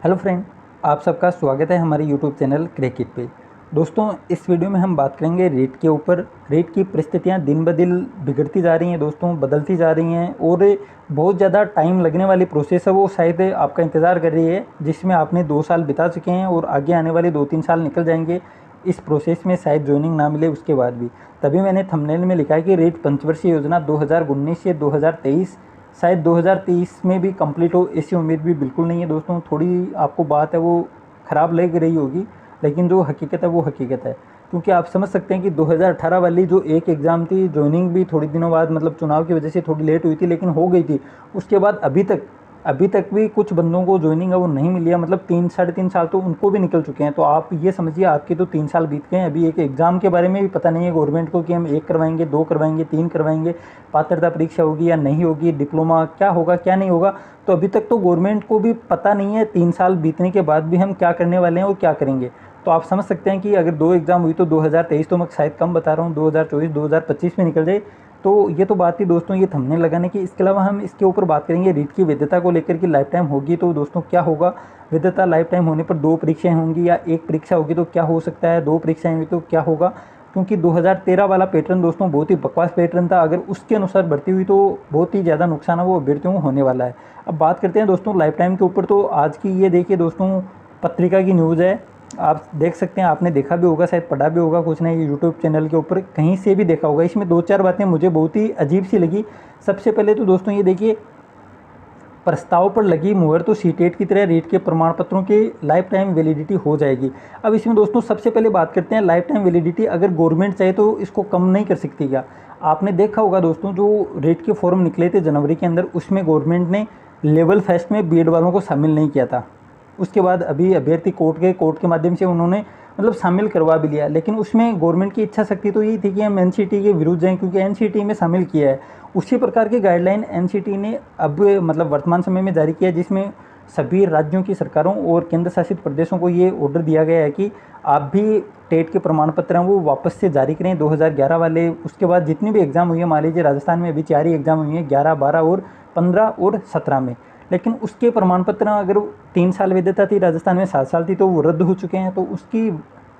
Hello friend, आप सबका स्वागत है हमारे यूट्यूब चैनल क्रैक इट पे। दोस्तों, इस वीडियो में हम बात करेंगे रेट के ऊपर। रेट की परिस्थितियां दिन ब दिन बिगड़ती जा रही हैं दोस्तों, बदलती जा रही हैं और बहुत ज़्यादा टाइम लगने वाली प्रोसेस है वो शायद आपका इंतज़ार कर रही है, जिसमें आपने 2 साल बिता चुके हैं और आगे आने वाले 2-3 साल निकल जाएंगे इस प्रोसेस में, शायद ज्वाइनिंग ना मिले उसके बाद भी। तभी मैंने थंबनेल में लिखा है कि रेट पंचवर्षीय योजना 2019 या 2023 शायद 2023 में भी कंप्लीट हो, ऐसी उम्मीद भी बिल्कुल नहीं है दोस्तों। थोड़ी आपको बात है वो ख़राब लग रही होगी, लेकिन जो हकीकत है वो हकीकत है। क्योंकि आप समझ सकते हैं कि 2018 वाली जो एक एग्ज़ाम थी, ज्वाइनिंग भी थोड़ी दिनों बाद मतलब चुनाव की वजह से थोड़ी लेट हुई थी, लेकिन हो गई थी। उसके बाद अभी तक भी कुछ बंदों को ज्वाइनिंग है वो नहीं मिली है, मतलब 3-3.5 साल तो उनको भी निकल चुके हैं। तो आप ये समझिए आपके तो 3 साल बीत गए हैं। अभी एक एग्ज़ाम के बारे में भी पता नहीं है गवर्नमेंट को कि हम 1 करवाएंगे, 2 करवाएंगे, 3 करवाएंगे, पात्रता परीक्षा होगी या नहीं होगी, डिप्लोमा क्या होगा क्या नहीं होगा। तो अभी तक तो गवर्नमेंट को भी पता नहीं है 3 साल बीतने के बाद भी हम क्या करने वाले हैं और क्या करेंगे। तो आप समझ सकते हैं कि अगर 2 एग्ज़ाम हुई तो 2023 तो मैं शायद कम बता रहा हूँ, 2024 2025 में निकल जाए। तो ये तो बात थी दोस्तों ये थंबनेल लगाने की। इसके अलावा हम इसके ऊपर बात करेंगे रीट की वैधता को लेकर कि लाइफ टाइम होगी तो दोस्तों क्या होगा। वैधता लाइफ टाइम होने पर 2 परीक्षाएं होंगी या 1 परीक्षा होगी तो क्या हो सकता है, 2 परीक्षाएं हुई तो क्या होगा। क्योंकि 2013 वाला पैटर्न दोस्तों बहुत ही बकवास पैटर्न था, अगर उसके अनुसार भर्ती हुई तो बहुत ही ज़्यादा नुकसान है वो अभ्यर्थियों को होने वाला है। अब बात करते हैं दोस्तों लाइफ टाइम के ऊपर। तो आज की ये देखिए दोस्तों, पत्रिका की न्यूज़ है, आप देख सकते हैं, आपने देखा भी होगा, शायद पढ़ा भी होगा, कुछ नहीं यूट्यूब चैनल के ऊपर कहीं से भी देखा होगा। इसमें 2-4 बातें मुझे बहुत ही अजीब सी लगी। सबसे पहले तो दोस्तों ये देखिए, प्रस्ताव पर लगी मुहर तो सीटेट की तरह रीट के प्रमाण पत्रों की लाइफ टाइम वैलिडिटी हो जाएगी। अब इसमें दोस्तों सबसे पहले बात करते हैं लाइफ टाइम वैलिडिटी अगर गवर्नमेंट चाहे तो इसको कम नहीं कर सकती क्या। आपने देखा होगा दोस्तों, जो रेट के फॉर्म निकले थे जनवरी के अंदर, उसमें गवर्नमेंट ने लेवल फर्स्ट में बीएड वालों को शामिल नहीं किया था। उसके बाद अभी अभ्यर्थी कोर्ट के माध्यम से उन्होंने मतलब शामिल करवा भी लिया, लेकिन उसमें गवर्नमेंट की इच्छा शक्ति तो यही थी कि हम एनसीटी के विरुद्ध जाएं, क्योंकि एनसीटी में शामिल किया है। उसी प्रकार की गाइडलाइन एनसीटी ने अब मतलब वर्तमान समय में जारी किया है, जिसमें सभी राज्यों की सरकारों और केंद्र शासित प्रदेशों को ये ऑर्डर दिया गया है कि आप भी टेट के प्रमाण पत्र हैं वो वापस से जारी करें 2011 वाले। उसके बाद जितनी भी एग्ज़ाम हुई है, मान लीजिए राजस्थान में अभी 4 ही एग्ज़ाम हुई हैं, 11, 12 और 15 और 17 में, लेकिन उसके प्रमाण पत्र अगर 3 साल वैधता थी, राजस्थान में 7 साल थी, तो वो रद्द हो चुके हैं। तो उसकी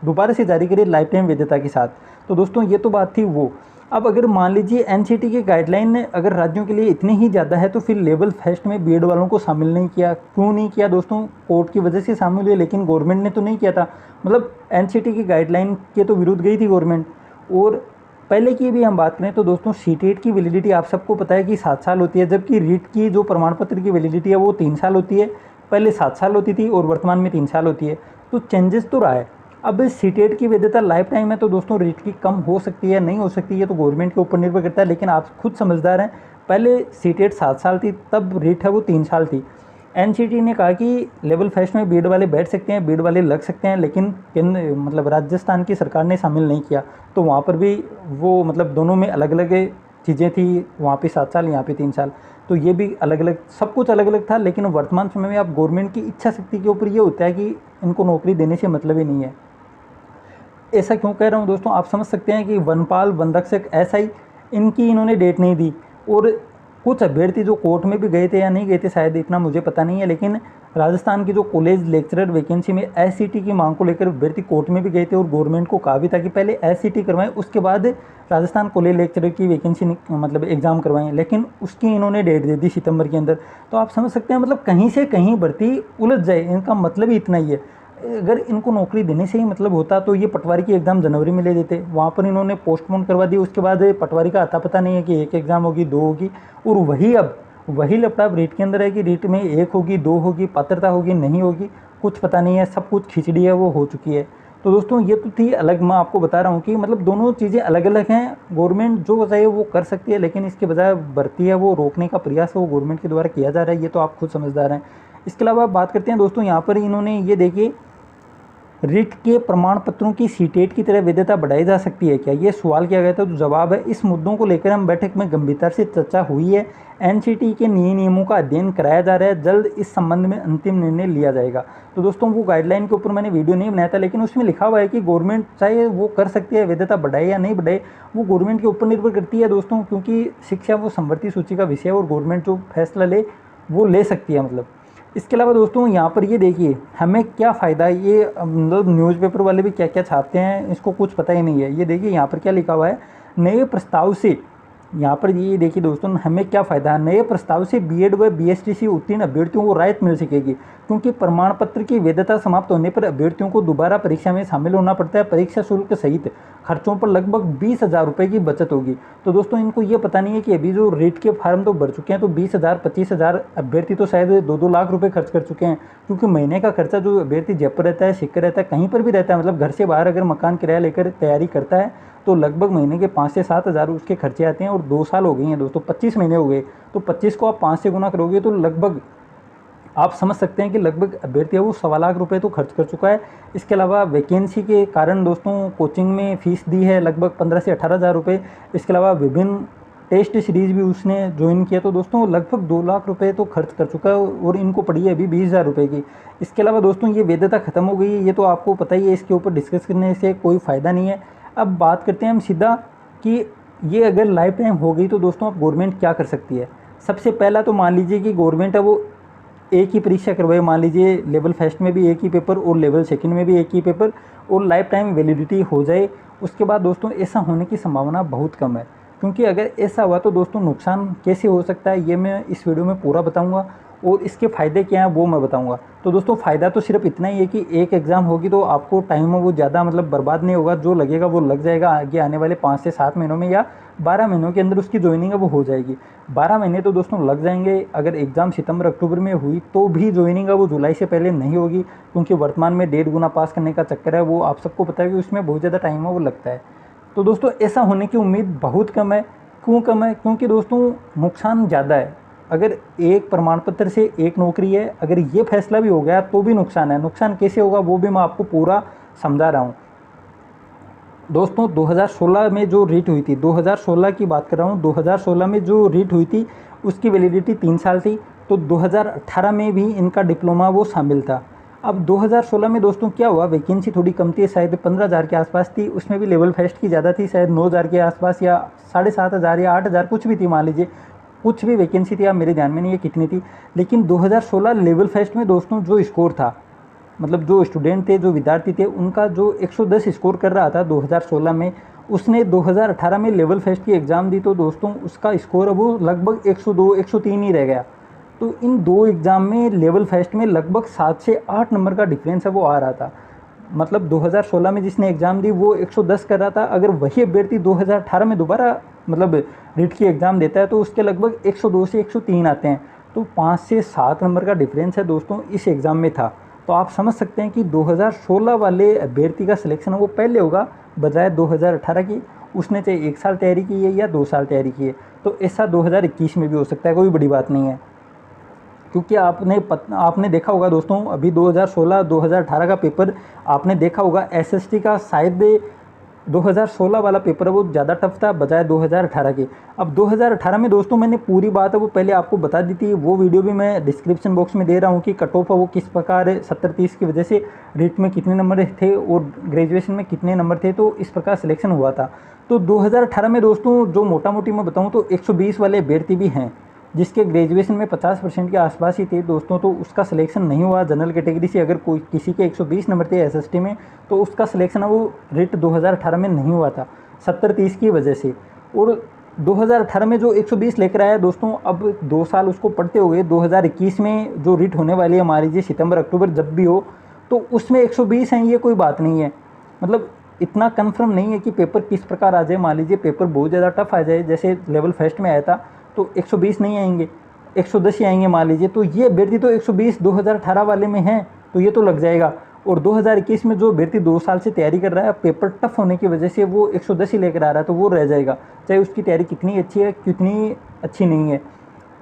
दोबारा से जारी करिए लाइफ टाइम वैधता के साथ। तो दोस्तों ये तो बात थी वो। अब अगर मान लीजिए एनसीटी की गाइडलाइन ने अगर राज्यों के लिए इतनी ही ज़्यादा है, तो फिर लेवल फर्स्ट में बीएड वालों को शामिल नहीं किया, क्यों नहीं किया दोस्तों? कोर्ट की वजह से शामिल हुए, लेकिन गवर्नमेंट ने तो नहीं किया था। मतलब एनसीटी की गाइडलाइन के तो विरुद्ध गई थी गवर्नमेंट। और पहले की भी हम बात करें तो दोस्तों सीटेट की वैलिडिटी आप सबको पता है कि 7 साल होती है, जबकि रीट की जो प्रमाण पत्र की वैलिडिटी है वो 3 साल होती है। पहले 7 साल होती थी और वर्तमान में 3 साल होती है। तो चेंजेस तो रहा है। अब सीटेट की वैधता लाइफ टाइम है तो दोस्तों रीट की कम हो सकती है, नहीं हो सकती है, तो गवर्नमेंट के ऊपर निर्भर करता है। लेकिन आप खुद समझदार हैं, पहले सीटेट 7 साल थी, तब रीट है वो 3 साल थी। एनसीटी ने कहा कि लेवल फर्स्ट में बीएड वाले बैठ सकते हैं, बीएड वाले लग सकते हैं, लेकिन मतलब राजस्थान की सरकार ने शामिल नहीं किया। तो वहाँ पर भी वो मतलब दोनों में अलग अलग चीज़ें थी, वहाँ पे 7 साल, यहाँ पे 3 साल। तो ये भी अलग अलग, सब कुछ अलग अलग था। लेकिन वर्तमान समय में अब गवर्नमेंट की इच्छा शक्ति के ऊपर ये होता है कि इनको नौकरी देने से मतलब ही नहीं है। ऐसा क्यों कह रहा हूँ दोस्तों, आप समझ सकते हैं कि वनपाल, वन रक्षक, एसआई, इनकी इन्होंने डेट नहीं दी। और कुछ अभ्यर्थी जो कोर्ट में भी गए थे या नहीं गए थे शायद, इतना मुझे पता नहीं है, लेकिन राजस्थान की जो कॉलेज लेक्चरर वैकेंसी में एससीटी की मांग को लेकर अभ्यर्थी कोर्ट में भी गए थे और गवर्नमेंट को कहा भी था कि पहले एससीटी करवाएं, उसके बाद राजस्थान कॉलेज लेक्चरर की वैकेंसी मतलब एग्ज़ाम करवाएं, लेकिन उसकी इन्होंने डेट दे दी सितंबर के अंदर। तो आप समझ सकते हैं मतलब कहीं से कहीं भर्ती उलझ जाए, इनका मतलब ही इतना ही है। अगर इनको नौकरी देने से ही मतलब होता तो ये पटवारी की एग्ज़ाम जनवरी में ले देते, वहाँ पर इन्होंने पोस्टपोन करवा दी। उसके बाद पटवारी का आता पता नहीं है कि 1 एग्ज़ाम होगी, 2 होगी, और वही लैपटॉप रीट के अंदर है कि रीट में 1 होगी, 2 होगी, पात्रता होगी, नहीं होगी, कुछ पता नहीं है, सब कुछ खिचड़ी है वो हो चुकी है। तो दोस्तों ये तो थी अलग, मैं आपको बता रहा हूँ कि मतलब दोनों चीज़ें अलग अलग हैं। गवर्नमेंट जो चाहे वो कर सकती है, लेकिन इसके बजाय भर्ती है वो रोकने का प्रयास वो गवर्नमेंट के द्वारा किया जा रहा है, ये तो आप खुद समझदार हैं। इसके अलावा बात करते हैं दोस्तों, यहाँ पर इन्होंने ये देखिए, रिट के प्रमाण पत्रों की सीटेट की तरह वैधता बढ़ाई जा सकती है क्या, ये सवाल किया गया था। तो जवाब है, इस मुद्दों को लेकर हम बैठक में गंभीरता से चर्चा हुई है। एनसीटी के नियमों का अध्ययन कराया जा रहा है, जल्द इस संबंध में अंतिम निर्णय लिया जाएगा। तो दोस्तों वो गाइडलाइन के ऊपर मैंने वीडियो नहीं बनाया था, लेकिन उसमें लिखा हुआ है कि गवर्नमेंट चाहे वो कर सकती है, वैधता बढ़ाए या नहीं बढ़ाए वो गवर्नमेंट के ऊपर निर्भर करती है दोस्तों, क्योंकि शिक्षा वो समवर्ती सूची का विषय है और गवर्नमेंट जो फैसला ले वो ले सकती है। मतलब इसके अलावा दोस्तों यहाँ पर ये देखिए हमें क्या फ़ायदा है, ये मतलब न्यूज़पेपर वाले भी क्या क्या छापते हैं इसको कुछ पता ही नहीं है। ये देखिए यहाँ पर क्या लिखा हुआ है, नए प्रस्ताव से, यहाँ पर ये देखिए दोस्तों हमें क्या फ़ायदा है, नए प्रस्ताव से बीएड व बीएसटीसी उत्तीर्ण अभ्यर्थियों को राहत मिल सकेगी, क्योंकि प्रमाण पत्र की वैधता समाप्त होने पर अभ्यर्थियों को दोबारा परीक्षा में शामिल होना पड़ता है। परीक्षा शुल्क सहित खर्चों पर लगभग 20,000 रुपये की बचत होगी। तो दोस्तों इनको ये पता नहीं है कि अभी जो रेट के फार्म तो भर चुके हैं, तो 20,000 25,000 अभ्यर्थी तो शायद 2-2 लाख रुपये खर्च कर चुके हैं, क्योंकि महीने का खर्चा जो अभ्यर्थी जयपुर रहता है, सिक्कर रहता है, कहीं पर भी रहता है, मतलब घर से बाहर अगर मकान किराया लेकर तैयारी करता है तो लगभग महीने के 5 से 7 हज़ार उसके खर्चे आते हैं। और 2 साल हो गए हैं दोस्तों, 25 महीने हो गए, तो 25 को आप 5 से गुना करोगे तो लगभग आप समझ सकते हैं कि लगभग अभ्यर्थी वो 1.25 लाख रुपए तो खर्च कर चुका है। इसके अलावा वैकेंसी के कारण दोस्तों कोचिंग में फ़ीस दी है लगभग 15 से 18 हज़ार रुपये। इसके अलावा विभिन्न टेस्ट सीरीज़ भी उसने ज्वाइन किया, तो दोस्तों लगभग 2 लाख रुपए तो खर्च कर चुका है और इनको पड़ी है अभी 20,000 रुपये की। इसके अलावा दोस्तों ये वैधता ख़त्म हो गई है, ये तो आपको पता ही है, इसके ऊपर डिस्कस करने से कोई फ़ायदा नहीं है। अब बात करते हैं हम सीधा कि ये अगर लाइफ टाइम हो गई तो दोस्तों अब गवर्नमेंट क्या कर सकती है। सबसे पहला तो मान लीजिए कि गवर्नमेंट है वो एक ही परीक्षा करवाए, मान लीजिए लेवल फर्स्ट में भी एक ही पेपर और लेवल सेकंड में भी एक ही पेपर, और लाइफ टाइम वैलिडिटी हो जाए। उसके बाद दोस्तों ऐसा होने की संभावना बहुत कम है, क्योंकि अगर ऐसा हुआ तो दोस्तों नुकसान कैसे हो सकता है ये मैं इस वीडियो में पूरा बताऊंगा, और इसके फ़ायदे क्या हैं वो मैं बताऊंगा। तो दोस्तों फ़ायदा तो सिर्फ इतना ही है कि एक एग्ज़ाम होगी तो आपको टाइम में वो ज़्यादा मतलब बर्बाद नहीं होगा, जो लगेगा वो लग जाएगा, आगे आने वाले 5 से 7 महीनों में या 12 महीनों के अंदर उसकी ज्वाइनिंग है वो हो जाएगी। 12 महीने तो दोस्तों लग जाएंगे, अगर एग्ज़ाम सितंबर अक्टूबर में हुई तो भी ज्वाइनिंग है वो जुलाई से पहले नहीं होगी, क्योंकि वर्तमान में 1.5 गुना पास करने का चक्कर है, वो आप सबको पता है कि उसमें बहुत ज़्यादा टाइम है वो लगता है। तो दोस्तों ऐसा होने की उम्मीद बहुत कम है। क्यों कम है? क्योंकि दोस्तों नुकसान ज़्यादा है। अगर एक प्रमाण पत्र से एक नौकरी है, अगर ये फैसला भी हो गया तो भी नुकसान है। नुकसान कैसे होगा वो भी मैं आपको पूरा समझा रहा हूँ। दोस्तों 2016 में जो रीट हुई थी, 2016 की बात कर रहा हूँ, 2016 में जो रीट हुई थी उसकी वैलिडिटी 3 साल थी, तो 2018 में भी इनका डिप्लोमा वो शामिल था। अब 2016 में दोस्तों क्या हुआ, वैकेंसी थोड़ी कम थी, शायद 15,000 के आसपास थी, उसमें भी लेवल फर्स्ट की ज़्यादा थी, शायद 9,000 के आसपास या 7,500 या 8,000 कुछ भी थी, मान लीजिए कुछ भी वैकेंसी थी, अब मेरे ध्यान में नहीं है कितनी थी। लेकिन 2016 लेवल फर्स्ट में दोस्तों जो स्कोर था, मतलब जो स्टूडेंट थे, जो विद्यार्थी थे, उनका जो 110 स्कोर कर रहा था 2016 में, उसने 2018 में लेवल फर्स्ट की एग्ज़ाम दी तो दोस्तों उसका स्कोर अब वो लगभग 102 103 ही रह गया। तो इन दो एग्ज़ाम में लेवल फर्स्ट में लगभग 7 से 8 नंबर का डिफरेंस है वो आ रहा था। मतलब 2016 में जिसने एग्ज़ाम दी वो 110 कर रहा था, अगर वही अभ्यर्थी 2018 में दोबारा मतलब रीट की एग्ज़ाम देता है तो उसके लगभग 102 से 103 आते हैं। तो 5 से 7 नंबर का डिफरेंस है दोस्तों इस एग्ज़ाम में था। तो आप समझ सकते हैं कि 2016 वाले अभ्यर्थी का सिलेक्शन वो पहले होगा बजाय 2018 की। उसने चाहे 1 साल तैयारी की है या 2 साल तैयारी की है, तो ऐसा 2021 में भी हो सकता है, कोई बड़ी बात नहीं है। क्योंकि आपने देखा होगा दोस्तों, अभी 2016-2018 का पेपर आपने देखा होगा, एसएसटी का शायद 2016 वाला पेपर है वो ज़्यादा टफ था बजाय 2018 के। अब 2018 में दोस्तों मैंने पूरी बात है वो पहले आपको बता दी थी, वो वीडियो भी मैं डिस्क्रिप्शन बॉक्स में दे रहा हूँ कि कट ऑफ है वो किस प्रकार है, 70-30 की वजह से रीट में कितने नंबर थे और ग्रेजुएशन में कितने नंबर थे, तो इस प्रकार सिलेक्शन हुआ था। तो 2018 में दोस्तों जो मोटा मोटी मैं बताऊँ तो 120 वाले अभ्यर्थी भी हैं जिसके ग्रेजुएशन में 50% के आसपास ही थे दोस्तों, तो उसका सिलेक्शन नहीं हुआ जनरल कैटेगरी से। अगर कोई किसी के 120 नंबर थे एसएसटी में तो उसका सिलेक्शन वो रीट 2018 में नहीं हुआ था 70-30 की वजह से। और 2018 में जो 120 लेकर आया दोस्तों, अब 2 साल उसको पढ़ते हो गए, 2021 में जो रीट होने वाली है मान लीजिए सितंबर अक्टूबर जब भी हो, तो उसमें 120 हैं, ये कोई बात नहीं है। मतलब इतना कन्फर्म नहीं है कि पेपर किस प्रकार आ जाए। मान लीजिए पेपर बहुत ज़्यादा टफ आ जाए, जैसे लेवल फर्स्ट में आया था, तो 120 नहीं आएंगे, 110 ही आएंगे मान लीजिए, तो ये अभ्यर्थी तो 120 2018 वाले में है तो ये तो लग जाएगा। और 2021 में जो अभ्यर्थी 2 साल से तैयारी कर रहा है, पेपर टफ होने की वजह से वो 110 ही लेकर आ रहा है, तो वो रह जाएगा, चाहे उसकी तैयारी कितनी अच्छी है कितनी अच्छी नहीं है।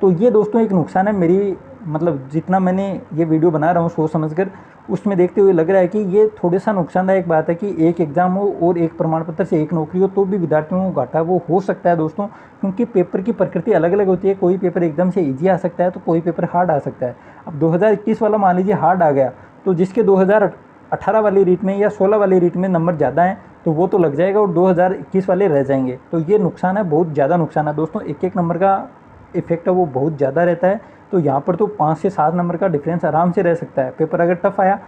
तो ये दोस्तों एक नुकसान है मेरी, मतलब जितना मैंने ये वीडियो बना रहा हूँ सोच समझकर, उसमें देखते हुए लग रहा है कि ये थोड़ा सा नुकसानदायक बात है कि एक एग्ज़ाम हो और एक प्रमाण पत्र से एक नौकरी हो तो भी विद्यार्थियों को घाटा वो हो सकता है दोस्तों, क्योंकि पेपर की प्रकृति अलग अलग होती है। कोई पेपर एकदम से ईजी आ सकता है तो कोई पेपर हार्ड आ सकता है। अब 2021 वाला मान लीजिए हार्ड आ गया, तो जिसके 2018 वाली रीट में या 16 वाली रीट में नंबर ज़्यादा हैं तो वो तो लग जाएगा और 2021 वाले रह जाएंगे। तो ये नुकसान है, बहुत ज़्यादा नुकसान है दोस्तों, एक एक नंबर का इफेक्ट है वो बहुत ज़्यादा रहता है। तो यहाँ पर तो 5 से 7 नंबर का डिफरेंस आराम से रह सकता है। पेपर अगर टफ आया,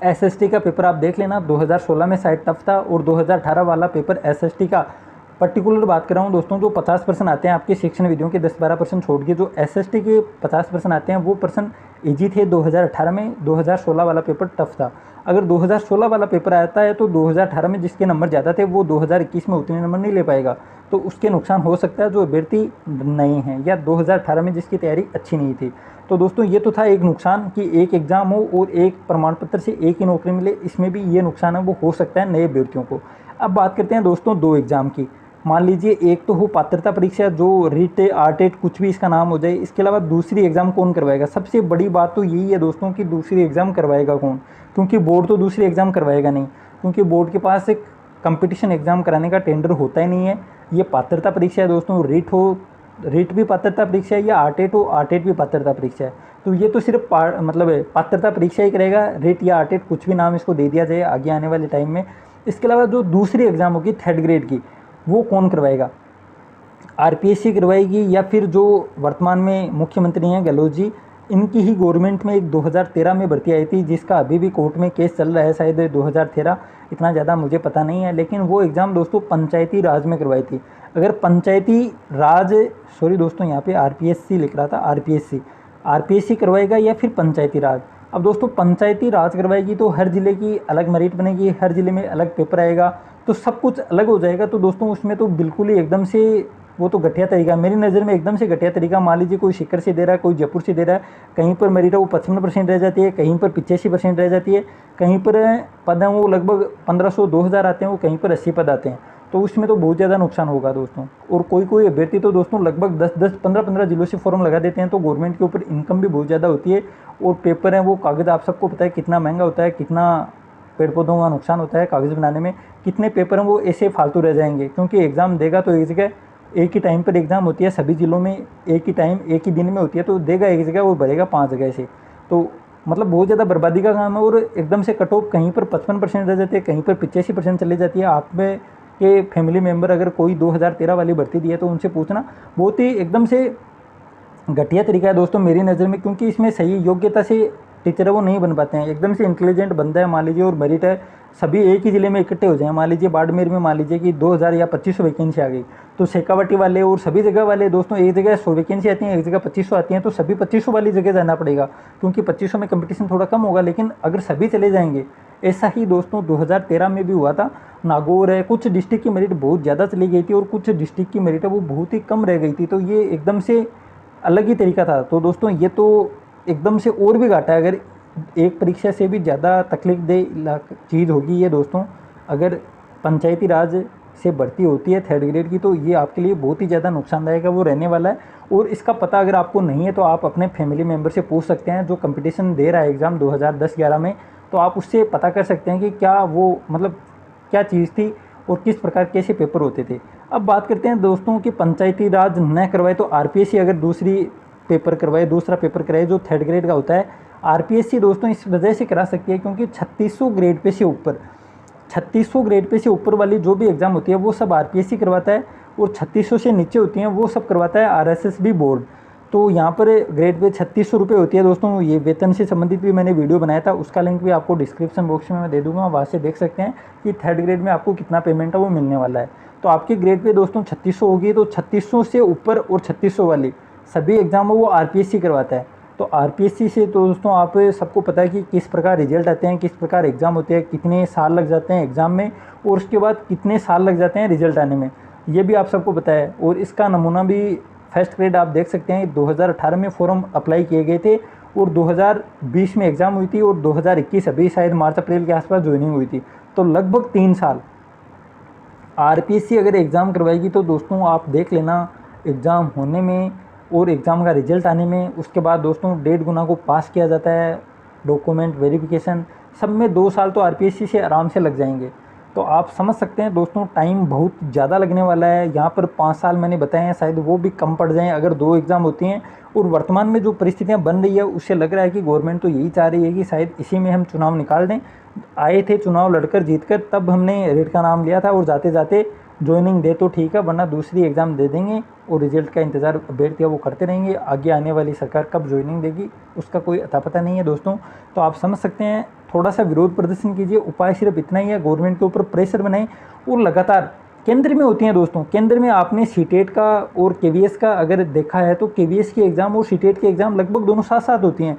एसएसटी का पेपर आप देख लेना, 2016 में शायद टफ था, और 2018 वाला पेपर एसएसटी का पर्टिकुलर बात कर रहा हूँ दोस्तों, जो 50% आते हैं आपके शिक्षण विधियों के 10-12% छोड़ के, जो एसएसटी के 50% आते हैं वो पर्सन ईजी थे 2018 में। 2016 वाला पेपर टफ था। अगर 2016 वाला पेपर आता है तो 2018 में जिसके नंबर ज़्यादा थे वो 2021 में उतने नंबर नहीं ले पाएगा, तो उसके नुकसान हो सकता है जो अभ्यर्थी नए हैं या 2018 में जिसकी तैयारी अच्छी नहीं थी। तो दोस्तों ये तो था एक नुकसान कि एक एग्ज़ाम हो और एक प्रमाण पत्र से एक ही नौकरी मिले, इसमें भी ये नुकसान है वो हो सकता है नए अभ्यर्थियों को। अब बात करते हैं दोस्तों 2 एग्ज़ाम की। मान लीजिए एक तो हो पात्रता परीक्षा, जो रीट आरटेट कुछ भी इसका नाम हो जाए, इसके अलावा दूसरी एग्ज़ाम कौन करवाएगा? सबसे बड़ी बात तो यही है दोस्तों कि दूसरी एग्ज़ाम करवाएगा कौन, क्योंकि बोर्ड तो दूसरी एग्ज़ाम करवाएगा नहीं, क्योंकि बोर्ड के पास एक कंपटीशन एग्ज़ाम कराने का टेंडर होता ही नहीं है। ये पात्रता परीक्षा है दोस्तों, रीट भी पात्रता परीक्षा है, या आरटेट हो, आरटेट भी पात्रता परीक्षा है। तो ये तो सिर्फ मतलब पात्रता परीक्षा ही करेगा, रीट या आरटेट कुछ भी नाम इसको दे दिया जाए आगे आने वाले टाइम में। इसके अलावा जो दूसरी एग्ज़ाम होगी 3rd ग्रेड की, वो कौन करवाएगा? आरपीएससी करवाएगी, या फिर जो वर्तमान में मुख्यमंत्री हैं गहलोत जी, इनकी ही गवर्नमेंट में एक 2013 में भर्ती आई थी, जिसका अभी भी कोर्ट में केस चल रहा है, शायद 2013, इतना ज़्यादा मुझे पता नहीं है। लेकिन वो एग्ज़ाम दोस्तों पंचायती राज में करवाई थी। अगर पंचायती राज, सॉरी दोस्तों यहाँ पे आरपीएससी लिख रहा था, आरपीएससी करवाएगा या फिर पंचायती राज। अब दोस्तों पंचायती राज करवाएगी तो हर ज़िले की अलग मेरिट बनेगी, हर ज़िले में अलग पेपर आएगा, तो सब कुछ अलग हो जाएगा। तो दोस्तों उसमें तो बिल्कुल ही एकदम से वो तो घटिया तरीका, मेरी नज़र में एकदम से घटिया तरीका। मान लीजिए कोई सीकर से दे रहा है, कोई जयपुर से दे रहा है, कहीं पर मेरिट है वो 55% रह जाती है, कहीं पर 85% रह जाती है, कहीं पर पद हैं वो लगभग 1500-2000 आते हैं, वो कहीं पर 80 पद आते हैं। तो उसमें तो बहुत ज़्यादा नुकसान होगा दोस्तों। और कोई अभ्यर्थी तो दोस्तों लगभग 10-10, 15-15 जिलों से फॉर्म लगा देते हैं, तो गवर्नमेंट के ऊपर इनकम भी बहुत ज़्यादा होती है। और पेपर हैं वो कागज़ आप सबको पता है कितना महंगा होता है, कितना पेड़ पौधों का नुकसान होता है कागज़ बनाने में, कितने पेपर हैं वो ऐसे फालतू रह जाएंगे। क्योंकि एग्ज़ाम देगा तो एक जगह एक ही टाइम पर एग्ज़ाम होती है, सभी ज़िलों में एक ही टाइम एक ही दिन में होती है, तो देगा एक जगह, वो भरेगा 5 जगह से, तो मतलब बहुत ज़्यादा बर्बादी का काम है। और एकदम से कट ऑफ कहीं पर 55% रह जाती है, कहीं पर 85% चली जाती है। आप में के फैमिली मेम्बर अगर कोई 2013 वाली भर्ती दी है तो उनसे पूछना, बहुत ही एकदम से घटिया तरीका है दोस्तों मेरी नज़र में, क्योंकि इसमें सही योग्यता से टीचर है वो नहीं बन पाते हैं। एकदम से इंटेलिजेंट बंदा है मान लीजिए और मेरिट है, सभी एक ही ज़िले में इकट्ठे हो जाएं, मान लीजिए बाड़मेर में मान लीजिए कि 2000 या 2500 वैकेंसी आ गई, तो शेखावाटी वाले और सभी जगह वाले दोस्तों, एक जगह 100 वैकेंसी आती हैं, एक जगह 2500 आती हैं, तो सभी 2500 वाली जगह जाना पड़ेगा, क्योंकि 2500 में कंपटीशन थोड़ा कम होगा। लेकिन अगर सभी चले जाएंगे, ऐसा ही दोस्तों 2013 में भी हुआ था। नागौर है, कुछ डिस्ट्रिक्ट की मेरिट बहुत ज़्यादा चली गई थी और कुछ डिस्ट्रिक्ट की मेरिट है वो बहुत ही कम रह गई थी, तो ये एकदम से अलग ही तरीका था। तो दोस्तों ये तो एकदम से और भी घाटा है। अगर एक परीक्षा से भी ज़्यादा तकलीफ दे चीज़ होगी ये दोस्तों, अगर पंचायती राज से भर्ती होती है 3rd ग्रेड की, तो ये आपके लिए बहुत ही ज़्यादा नुकसानदायक है वो रहने वाला है। और इसका पता अगर आपको नहीं है तो आप अपने फैमिली मेम्बर से पूछ सकते हैं, जो कंपटीशन दे रहा है एग्ज़ाम 2010-11 में, तो आप उससे पता कर सकते हैं कि क्या वो मतलब क्या चीज़ थी और किस प्रकार कैसे पेपर होते थे। अब बात करते हैं दोस्तों कि पंचायती राज न करवाए तो आरपीएससी अगर दूसरा पेपर कराए जो 3rd ग्रेड का होता है, आरपीएससी दोस्तों इस वजह से करा सकती है क्योंकि 3600 ग्रेड पे से ऊपर वाली जो भी एग्ज़ाम होती है वो सब आरपीएससी करवाता है, और 3600 से नीचे होती हैं वो सब करवाता है आरएसएसबी बोर्ड। तो यहाँ पर ग्रेड पे 3600 रुपये होती है दोस्तों। ये वेतन से संबंधित भी मैंने वीडियो बनाया था, उसका लिंक भी आपको डिस्क्रिप्शन बॉक्स में मैं दे दूँगा, वहाँ से देख सकते हैं कि 3rd ग्रेड में आपको कितना पेमेंट है वो मिलने वाला है। तो आपके ग्रेड पे दोस्तों 3600 होगी, तो 3600 से ऊपर और 3600 वाली सभी एग्ज़ाम वो आरपीएससी करवाता है। तो आरपीएससी से तो दोस्तों आप सबको पता है कि किस प्रकार रिजल्ट आते हैं, किस प्रकार एग्ज़ाम होते हैं, कितने साल लग जाते हैं एग्ज़ाम में, और उसके बाद कितने साल लग जाते हैं रिजल्ट आने में, ये भी आप सबको पता है। और इसका नमूना भी 1st ग्रेड आप देख सकते हैं, 2018 में फॉर्म अप्लाई किए गए थे और 2020 में एग्ज़ाम हुई थी, और 2021 अभी शायद मार्च अप्रैल के आसपास ज्वाइनिंग हुई थी। तो लगभग 3 साल आरपीएससी अगर एग्ज़ाम करवाएगी तो दोस्तों आप देख लेना, एग्ज़ाम होने में और एग्ज़ाम का रिजल्ट आने में, उसके बाद दोस्तों 1.5 गुना को पास किया जाता है, डॉक्यूमेंट वेरिफिकेशन सब में 2 साल तो आरपीएससी से आराम से लग जाएंगे। तो आप समझ सकते हैं दोस्तों टाइम बहुत ज़्यादा लगने वाला है। यहाँ पर 5 साल मैंने बताए हैं, शायद वो भी कम पड़ जाएँ अगर 2 एग्ज़ाम होती हैं। और वर्तमान में जो परिस्थितियाँ बन रही है उससे लग रहा है कि गवर्नमेंट तो यही चाह रही है कि शायद इसी में हम चुनाव निकाल दें। आए थे चुनाव लड़कर जीतकर, तब हमने रेट का नाम लिया था और जाते जाते ज्वाइनिंग दे तो ठीक है, वरना दूसरी एग्ज़ाम दे देंगे और रिजल्ट का इंतज़ार अभ्यर्थी वो करते रहेंगे। आगे आने वाली सरकार कब ज्वाइनिंग देगी उसका कोई अता पता नहीं है दोस्तों। तो आप समझ सकते हैं, थोड़ा सा विरोध प्रदर्शन कीजिए, उपाय सिर्फ इतना ही है, गवर्नमेंट के ऊपर प्रेशर बनाएं और लगातार केंद्र में होती हैं दोस्तों। केंद्र में आपने सीटेट का और केवीएस का अगर देखा है तो केवीएस की एग्ज़ाम और सीटेट की एग्ज़ाम लगभग दोनों साथ साथ होती हैं।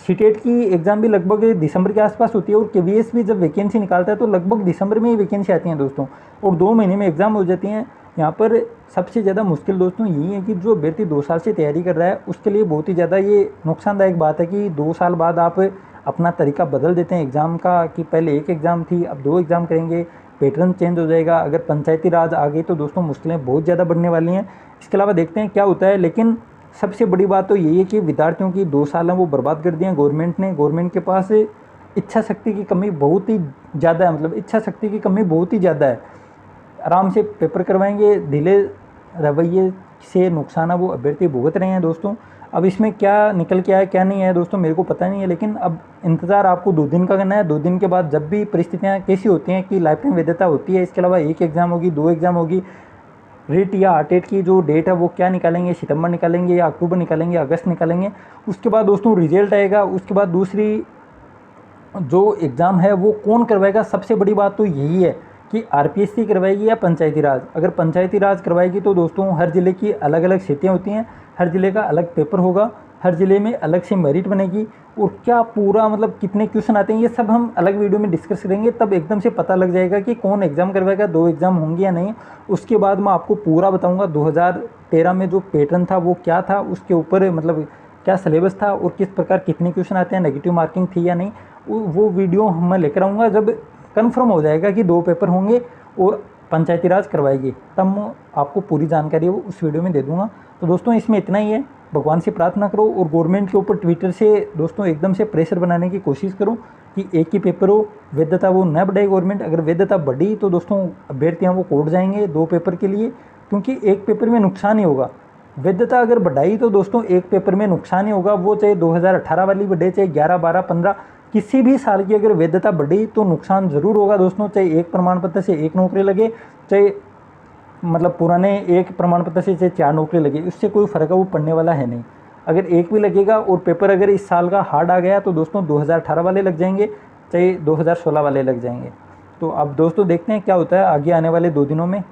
सीटेट की एग्ज़ाम भी लगभग दिसंबर के आसपास होती है और केवीएस भी जब वैकेंसी निकालता है तो लगभग दिसंबर में ही वैकेंसी आती हैं दोस्तों, और 2 महीने में एग्ज़ाम हो जाती हैं। यहाँ पर सबसे ज़्यादा मुश्किल दोस्तों यही है कि जो अभ्यर्थी 2 साल से तैयारी कर रहा है उसके लिए बहुत ही ज़्यादा ये नुकसानदायक बात है कि 2 साल बाद आप अपना तरीका बदल देते हैं एग्ज़ाम का, कि पहले एक एग्ज़ाम थी अब 2 एग्ज़ाम करेंगे, पैटर्न चेंज हो जाएगा। अगर पंचायती राज आ गई तो दोस्तों मुश्किलें बहुत ज़्यादा बढ़ने वाली हैं। इसके अलावा देखते हैं क्या होता है, लेकिन सबसे बड़ी बात तो यही है कि विद्यार्थियों की 2 साल हैं वो बर्बाद कर दिए हैं गवर्नमेंट ने। गवर्नमेंट के पास इच्छा शक्ति की कमी बहुत ही ज़्यादा है, मतलब इच्छा शक्ति की कमी बहुत ही ज़्यादा है। आराम से पेपर करवाएंगे, ढीले रवैये से नुकसान है वो अभ्यर्थी भुगत रहे हैं दोस्तों। अब इसमें क्या निकल के आया क्या नहीं आया दोस्तों मेरे को पता नहीं है, लेकिन अब इंतज़ार आपको 2 दिन का करना है। 2 दिन के बाद जब भी परिस्थितियाँ कैसी होती हैं कि लाइफ टाइम वैधता होती है, इसके अलावा 1 एग्ज़ाम होगी, 2 एग्ज़ाम होगी, रीट या आरटेट की जो डेट है वो क्या निकालेंगे, सितंबर निकालेंगे या अक्टूबर निकालेंगे, अगस्त निकालेंगे। उसके बाद दोस्तों रिजल्ट आएगा, उसके बाद दूसरी जो एग्ज़ाम है वो कौन करवाएगा। सबसे बड़ी बात तो यही है कि आरपीएससी करवाएगी या पंचायती राज। अगर पंचायती राज करवाएगी तो दोस्तों हर ज़िले की अलग अलग सीटें होती हैं, हर ज़िले का अलग पेपर होगा, हर ज़िले में अलग से मेरिट बनेगी, और क्या पूरा मतलब कितने क्वेश्चन आते हैं ये सब हम अलग वीडियो में डिस्कस करेंगे। तब एकदम से पता लग जाएगा कि कौन एग्ज़ाम करवाएगा, 2 एग्ज़ाम होंगे या नहीं। उसके बाद मैं आपको पूरा बताऊँगा 2013 में जो पैटर्न था वो क्या था, उसके ऊपर मतलब क्या सिलेबस था और किस प्रकार कितने क्वेश्चन आते हैं, नेगेटिव मार्किंग थी या नहीं, वो वीडियो मैं लेकर आऊँगा जब कंफर्म हो जाएगा कि 2 पेपर होंगे और पंचायती राज करवाएगी, तब मैं आपको पूरी जानकारी वो उस वीडियो में दे दूँगा। तो दोस्तों इसमें इतना ही है, भगवान से प्रार्थना करो और गवर्नमेंट के ऊपर ट्विटर से दोस्तों एकदम से प्रेशर बनाने की कोशिश करो कि एक ही पेपर हो, वैधता वो न बढ़ाए गवर्नमेंट। अगर वैधता बढ़ी तो दोस्तों अभ्यर्थियाँ वो कोर्ट जाएंगे 2 पेपर के लिए, क्योंकि एक पेपर में नुकसान ही होगा। वैधता अगर बढ़ाई तो दोस्तों एक पेपर में नुकसान ही होगा, वो चाहे 2018 वाली बढ़े, चाहे 11, 12, 15 किसी भी साल की अगर वैधता बढ़ी तो नुकसान ज़रूर होगा दोस्तों। चाहे एक प्रमाण पत्र से 1 नौकरी लगे, चाहे मतलब पुराने एक प्रमाण पत्र से चाहे 4 नौकरी लगे, उससे कोई फ़र्क है वो पड़ने वाला है नहीं। अगर एक भी लगेगा और पेपर अगर इस साल का हार्ड आ गया तो दोस्तों 2018 वाले लग जाएंगे, चाहे 2016 वाले लग जाएंगे। तो अब दोस्तों देखते हैं क्या होता है आगे आने वाले 2 दिनों में।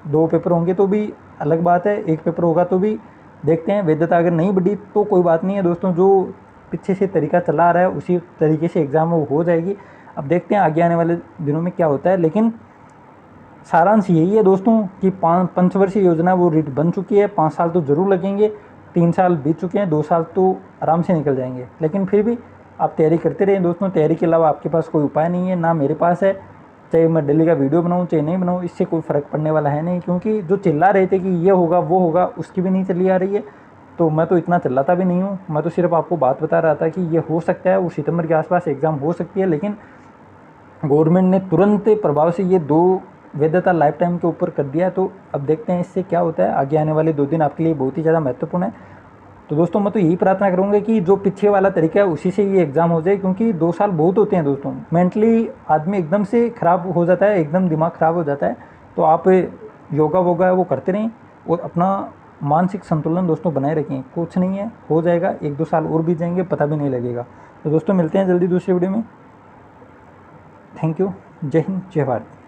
2 पेपर होंगे तो भी अलग बात है, 1 पेपर होगा तो भी देखते हैं। वैधता अगर नहीं बढ़ी तो कोई बात नहीं है दोस्तों, जो पीछे से तरीका चला आ रहा है उसी तरीके से एग्ज़ाम वो हो जाएगी। अब देखते हैं आगे आने वाले दिनों में क्या होता है, लेकिन सारांश यही है दोस्तों कि पंचवर्षीय योजना वो रीट बन चुकी है। 5 साल तो ज़रूर लगेंगे, 3 साल बीत चुके हैं, 2 साल तो आराम से निकल जाएंगे। लेकिन फिर भी आप तैयारी करते रहें दोस्तों, तैयारी के अलावा आपके पास कोई उपाय नहीं है, ना मेरे पास है। चाहे मैं डेली का वीडियो बनाऊँ चाहे नहीं बनाऊँ, इससे कोई फ़र्क पड़ने वाला है नहीं, क्योंकि जो चिल्ला रहे थे कि ये होगा वो होगा उसकी भी नहीं चली आ रही है। तो मैं तो इतना चिल्लाता भी नहीं हूँ, मैं तो सिर्फ आपको बात बता रहा था कि ये हो सकता है, वो सितंबर के आसपास एग्ज़ाम हो सकती है। लेकिन गवर्नमेंट ने तुरंत प्रभाव से ये 2 वैधता लाइफ टाइम के ऊपर कर दिया है। तो अब देखते हैं इससे क्या होता है। आगे आने वाले 2 दिन आपके लिए बहुत ही ज़्यादा महत्वपूर्ण है। तो दोस्तों मैं तो यही प्रार्थना करूँगा कि जो पीछे वाला तरीका है उसी से ये एग्ज़ाम हो जाए, क्योंकि 2 साल बहुत होते हैं दोस्तों। मेंटली आदमी एकदम से ख़राब हो जाता है, एकदम दिमाग ख़राब हो जाता है। तो आप योगा वोगा है वो करते रहें और अपना मानसिक संतुलन दोस्तों बनाए रखें। कुछ नहीं है, हो जाएगा, 1-2 साल और बीत जाएंगे, पता भी नहीं लगेगा। तो दोस्तों मिलते हैं जल्दी दूसरे वीडियो में। Thank you. जय हिंद, जय भारत।